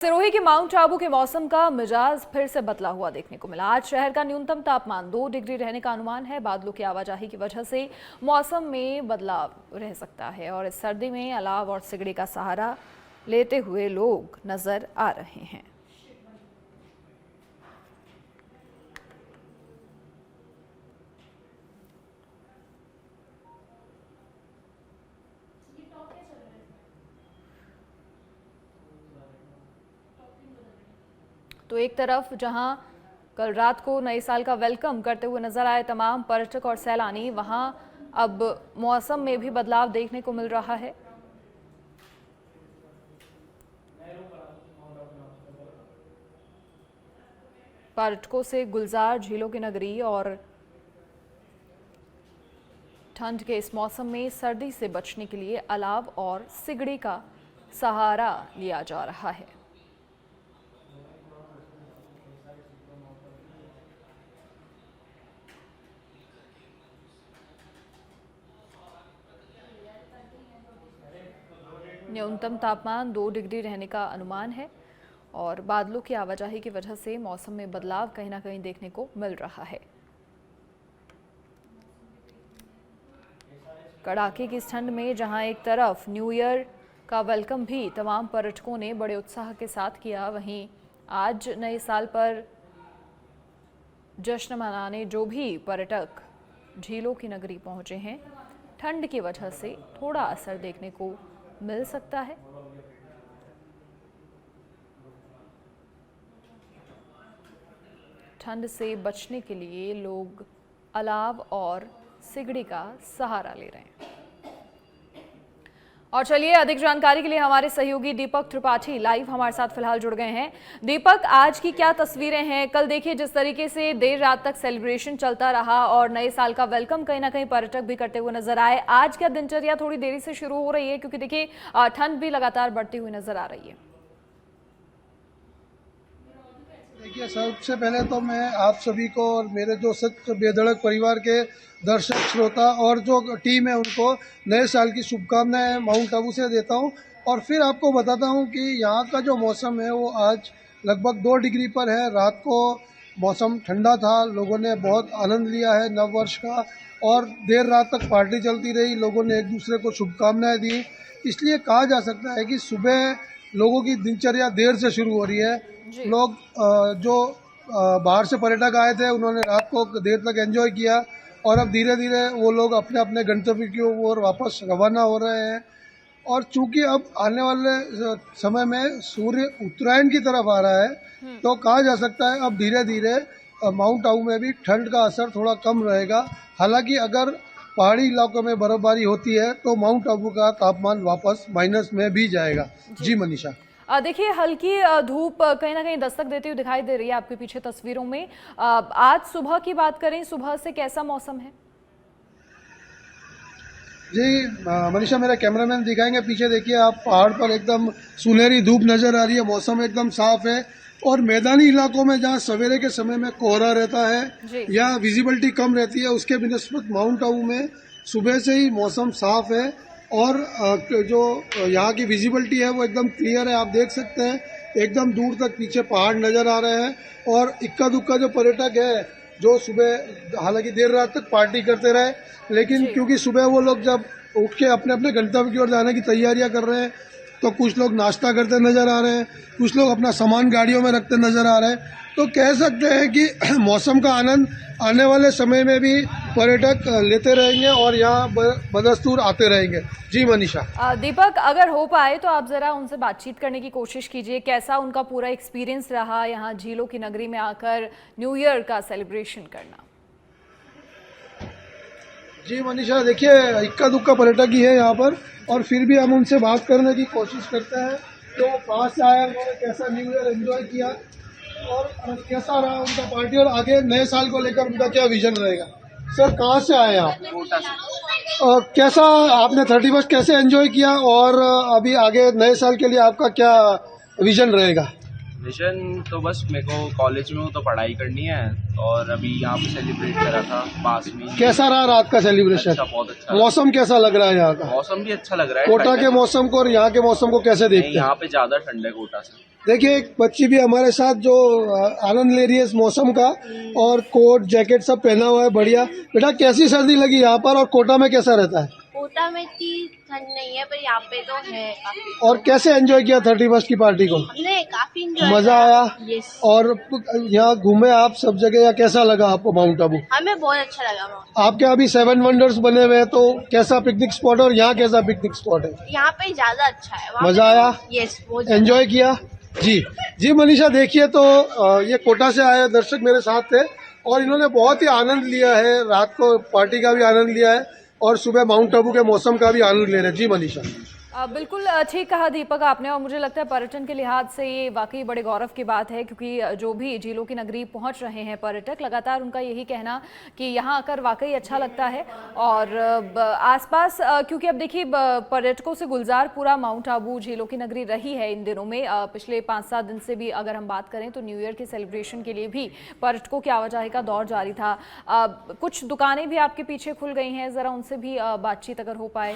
सिरोही के माउंट आबू के मौसम का मिजाज फिर से बदला हुआ देखने को मिला। आज शहर का न्यूनतम तापमान 2 डिग्री रहने का अनुमान है। बादलों की आवाजाही की वजह से मौसम में बदलाव रह सकता है और इस सर्दी में अलाव और सिगड़ी का सहारा लेते हुए लोग नजर आ रहे हैं। तो एक तरफ जहां कल रात को नए साल का वेलकम करते हुए नजर आए तमाम पर्यटक और सैलानी, वहां अब मौसम में भी बदलाव देखने को मिल रहा है। पर्यटकों से गुलजार झीलों की नगरी और ठंड के इस मौसम में सर्दी से बचने के लिए अलाव और सिगड़ी का सहारा लिया जा रहा है। न्यूनतम तापमान 2 डिग्री रहने का अनुमान है और बादलों की आवाजाही की वजह से मौसम में बदलाव कहीं ना कहीं देखने को मिल रहा है। कड़ाके की इस ठंड में जहां एक तरफ न्यू ईयर का वेलकम भी तमाम पर्यटकों ने बड़े उत्साह के साथ किया, वहीं आज नए साल पर जश्न मनाने जो भी पर्यटक झीलों की नगरी पहुंचे हैं, ठंड की वजह से थोड़ा असर देखने को मिल सकता है। ठंड से बचने के लिए लोग अलाव और सिगड़ी का सहारा ले रहे हैं। और चलिए अधिक जानकारी के लिए हमारे सहयोगी दीपक त्रिपाठी लाइव हमारे साथ फिलहाल जुड़ गए हैं। दीपक, आज की क्या तस्वीरें हैं? कल देखिए जिस तरीके से देर रात तक सेलिब्रेशन चलता रहा और नए साल का वेलकम कहीं ना कहीं पर्यटक भी करते हुए नजर आए। आज क्या दिनचर्या थोड़ी देरी से शुरू हो रही है, क्योंकि देखिए ठंड भी लगातार बढ़ती हुई नजर आ रही है। देखिए, सबसे पहले तो मैं आप सभी को और मेरे जो सच बेधड़क परिवार के दर्शक श्रोता और जो टीम है उनको नए साल की शुभकामनाएं माउंट आबू से देता हूं। और फिर आपको बताता हूं कि यहाँ का जो मौसम है वो आज लगभग 2 डिग्री पर है। रात को मौसम ठंडा था, लोगों ने बहुत आनंद लिया है नव वर्ष का और देर रात तक पार्टी चलती रही, लोगों ने एक दूसरे को शुभकामनाएं दी। इसलिए कहा जा सकता है कि सुबह लोगों की दिनचर्या देर से शुरू हो रही है। लोग जो बाहर से पर्यटक आए थे उन्होंने रात को देर तक एंजॉय किया और अब धीरे धीरे वो लोग अपने अपने गंतव्य की ओर वापस रवाना हो रहे हैं। और चूंकि अब आने वाले समय में सूर्य उत्तरायण की तरफ आ रहा है, तो कहा जा सकता है अब धीरे धीरे माउंट आबू में भी ठंड का असर थोड़ा कम रहेगा। हालांकि अगर पहाड़ी इलाकों में बर्फबारी होती है तो माउंट आबू का तापमान वापस माइनस में भी जाएगा। जी मनीषा। देखिए हल्की धूप कहीं ना कहीं दस्तक देती हुई दिखाई दे रही है आपके पीछे तस्वीरों में। आज सुबह की बात करें, सुबह से कैसा मौसम है? जी मनीषा, मेरा कैमरामैन दिखाएंगे। पीछे देखिए आप, पहाड़ पर एकदम सुनहरी धूप नजर आ रही है, मौसम एकदम साफ है। और मैदानी इलाकों में जहाँ सवेरे के समय में कोहरा रहता है या विजिबिलिटी कम रहती है, उसके बिनस्बत माउंट आबू में सुबह से ही मौसम साफ है और जो यहाँ की विजिबिलिटी है वो एकदम क्लियर है। आप देख सकते हैं एकदम दूर तक पीछे पहाड़ नजर आ रहे हैं। और इक्का दुक्का जो पर्यटक है जो सुबह हालांकि देर रात तक पार्टी करते रहे, लेकिन क्योंकि सुबह वो लोग जब उठ के अपने अपने गंतव्य की ओर जाने की तैयारियां कर रहे हैं, तो कुछ लोग नाश्ता करते नजर आ रहे हैं, कुछ लोग अपना सामान गाड़ियों में रखते नजर आ रहे हैं। तो कह सकते हैं कि मौसम का आनंद आने वाले समय में भी पर्यटक लेते रहेंगे और यहाँ बदस्तूर आते रहेंगे। जी मनीषा। दीपक, अगर हो पाए तो आप जरा उनसे बातचीत करने की कोशिश कीजिए, कैसा उनका पूरा एक्सपीरियंस रहा यहाँ झीलों की नगरी में आकर न्यू ईयर का सेलिब्रेशन करना। जी मनीषा, देखिए इक्का दुक्का पर्यटक ही है यहाँ पर और फिर भी हम उनसे बात करने की कोशिश करते हैं। तो कहाँ से आया, उन्होंने कैसा न्यू ईयर एंजॉय किया और कैसा रहा उनका पार्टी और आगे नए साल को लेकर उनका क्या विजन रहेगा। सर, कहाँ से आए आप? कोटा से। और कैसा आपने 31 कैसे एंजॉय किया और अभी आगे नए साल के लिए आपका क्या विजन रहेगा? विजन तो बस मेरे को कॉलेज में हूँ तो पढ़ाई करनी है, और अभी यहाँ पे सेलिब्रेट करा था पास में। कैसा रहा रात का सेलिब्रेशन? अच्छा, बहुत अच्छा। मौसम कैसा लग रहा है यहाँ का? मौसम भी अच्छा लग रहा है। कोटा के मौसम को और यहाँ के मौसम को कैसे देखते हैं? यहाँ पे ज्यादा ठंड है कोटा से। देखिए, एक बच्ची भी हमारे साथ जो आनंद ले रही है इस मौसम का, और कोट जैकेट सब पहना हुआ है। बढ़िया। बेटा, कैसी सर्दी लगी यहाँ पर, और कोटा में कैसा रहता है? कोटा में इतनी ठंड नहीं है, पर यहाँ पे तो है काफी। और कैसे एंजॉय किया 31st की पार्टी को? हमने काफी एंजॉय मजा आया? यस। और यहाँ घूमे आप सब जगह, या कैसा लगा आपको माउंट आबू? हमें बहुत अच्छा लगा वहाँ। आपके अभी 7 वंडर्स बने हुए हैं, तो कैसा पिकनिक स्पॉट है, और यहाँ कैसा पिकनिक स्पॉट है? यहाँ पे ज्यादा अच्छा है। मजा आया? यस, बहुत एंजॉय किया जी मनीषा, देखिए तो ये कोटा से आए दर्शक मेरे साथ थे, और इन्होंने बहुत ही आनंद लिया है। रात को पार्टी का भी आनंद लिया है, और सुबह माउंट आबू के मौसम का भी आनंद ले रहे हैं। जी मनीषा। बिल्कुल ठीक कहा दीपक आपने, और मुझे लगता है पर्यटन के लिहाज से ये वाकई बड़े गौरव की बात है, क्योंकि जो भी झीलों की नगरी पहुंच रहे हैं पर्यटक, लगातार उनका यही कहना कि यहाँ आकर वाकई अच्छा लगता है। और आसपास क्योंकि अब देखिए पर्यटकों से गुलजार पूरा माउंट आबू झीलों की नगरी रही है इन दिनों में। पिछले 5-7 दिन से भी अगर हम बात करें तो न्यू ईयर के सेलिब्रेशन के लिए भी पर्यटकों की आवाजाही का दौर जारी था। कुछ दुकानें भी आपके पीछे खुल गई हैं, ज़रा उनसे भी बातचीत अगर हो पाए।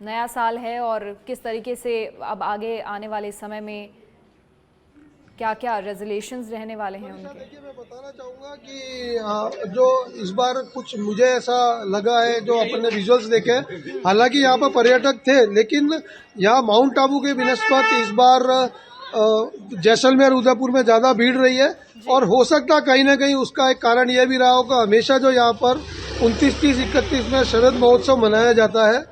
नया साल है, और किस तरीके से अब आगे आने वाले समय में क्या क्या रेजोल्यूशंस रहने वाले हैं उनके? देखिए, मैं बताना चाहूँगा कि जो इस बार कुछ मुझे ऐसा लगा है, जो अपन ने विजुअल्स देखे, हालांकि यहाँ पर पर्यटक थे, लेकिन यहाँ माउंट आबू के बिनस्पत इस बार जैसलमेर उदयपुर में ज़्यादा भीड़ रही है। और हो सकता कहीं ना कहीं उसका एक कारण यह भी रहा होगा, हमेशा जो यहाँ पर 29, 30, 31 में शरद महोत्सव मनाया जाता है,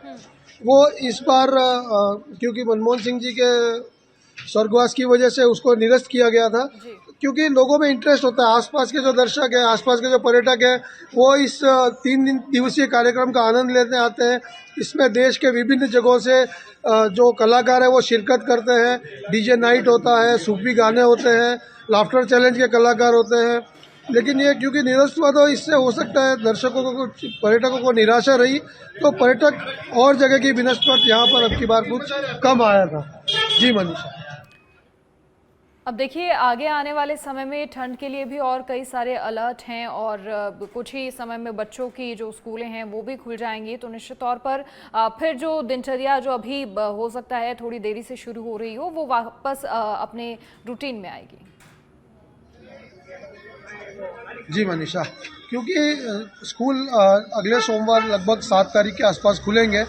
वो इस बार क्योंकि मनमोहन सिंह जी के स्वर्गवास की वजह से उसको निरस्त किया गया था, क्योंकि लोगों में इंटरेस्ट होता है। आसपास के जो दर्शक हैं, आसपास के जो पर्यटक हैं, वो इस 3 दिवसीय कार्यक्रम का आनंद लेते आते हैं। इसमें देश के विभिन्न जगहों से जो कलाकार है वो शिरकत करते हैं। डीजे नाइट होता है, सूफी गाने होते हैं, लाफ्टर चैलेंज के कलाकार होते हैं। लेकिन ये क्योंकि निरस्त हुआ, तो इससे हो सकता है दर्शकों को, पर्यटकों को निराशा रही, तो पर्यटक और जगह की बिनस्पत यहाँ पर अब की बार कुछ कम आया था। जी मनीषा। अब देखिए आगे आने वाले समय में ठंड के लिए भी और कई सारे अलर्ट हैं, और कुछ ही समय में बच्चों की जो स्कूलें हैं वो भी खुल जाएंगी, तो निश्चित तौर पर फिर जो दिनचर्या जो अभी हो सकता है थोड़ी देरी से शुरू हो रही हो, वो वापस अपने रूटीन में आएगी। जी मनीषा, क्योंकि स्कूल अगले सोमवार लगभग 7 तारीख के आसपास खुलेंगे,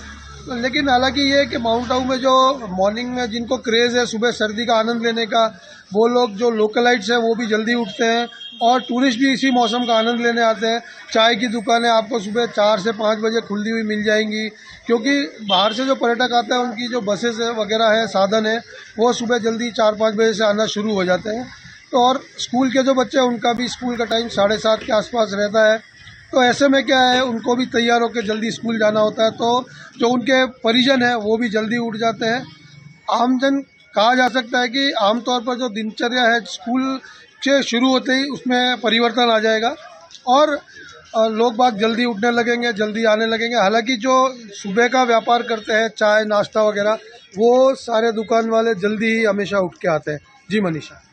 लेकिन हालांकि ये है कि माउंट आबू में जो मॉर्निंग में जिनको क्रेज़ है सुबह सर्दी का आनंद लेने का, वो लोग जो लोकलाइट्स हैं वो भी जल्दी उठते हैं, और टूरिस्ट भी इसी मौसम का आनंद लेने आते हैं। चाय की दुकानें आपको सुबह 4 से 5 बजे खुली हुई मिल जाएंगी, क्योंकि बाहर से जो पर्यटक आते हैं उनकी जो बसेस वगैरह है, साधन है, वो सुबह जल्दी 4-5 बजे से आना शुरू हो जाते हैं। तो और स्कूल के जो बच्चे हैं उनका भी स्कूल का टाइम 7:30 के आसपास रहता है, तो ऐसे में क्या है, उनको भी तैयार होकर जल्दी स्कूल जाना होता है, तो जो उनके परिजन हैं वो भी जल्दी उठ जाते हैं। आमजन कहा जा सकता है कि आमतौर पर जो दिनचर्या है स्कूल से शुरू होते ही उसमें परिवर्तन आ जाएगा, और लोग बाग जल्दी उठने लगेंगे, जल्दी आने लगेंगे। हालांकि जो सुबह का व्यापार करते हैं, चाय नाश्ता वगैरह, वो सारे दुकान वाले जल्दी ही हमेशा उठ के आते हैं। जी मनीषा।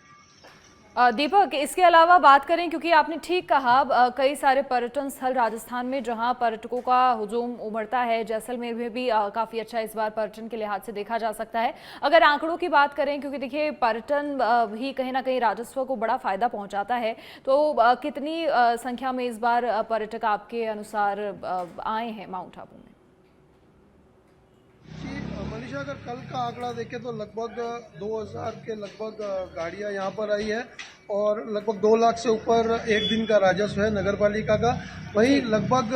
दीपक, इसके अलावा बात करें, क्योंकि आपने ठीक कहा कई सारे पर्यटन स्थल राजस्थान में जहां पर्यटकों का हुजूम उमड़ता है, जैसलमेर में भी काफ़ी अच्छा इस बार पर्यटन के लिहाज से देखा जा सकता है। अगर आंकड़ों की बात करें, क्योंकि देखिए पर्यटन भी कहीं ना कहीं राजस्व को बड़ा फायदा पहुंचाता है, तो कितनी संख्या में इस बार पर्यटक आपके अनुसार आए हैं माउंट आबू में? मनीषा, अगर कल का आंकड़ा देखें तो लगभग 2000 के लगभग गाड़ियां यहाँ पर आई है, और लगभग 2 लाख से ऊपर एक दिन का राजस्व है नगर पालिका का। वहीं लगभग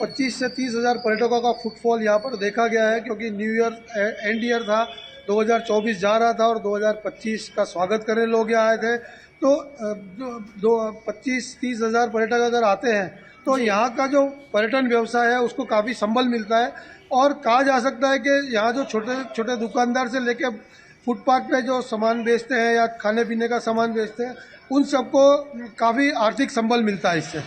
25 से 30 हज़ार पर्यटकों का फुटफॉल यहाँ पर देखा गया है, क्योंकि न्यू ईयर एंड ईयर था, 2024 जा रहा था, और 2025 का स्वागत करने लोग यहाँ आए थे। तो 25-30 हज़ार पर्यटक अगर आते हैं, तो यहाँ का जो पर्यटन व्यवसाय है उसको काफ़ी संबल मिलता है। और कहा जा सकता है कि यहाँ जो छोटे छोटे दुकानदार से लेके फुटपाथ पे जो सामान बेचते हैं या खाने पीने का सामान बेचते हैं, उन सबको काफ़ी आर्थिक संबल मिलता है इससे।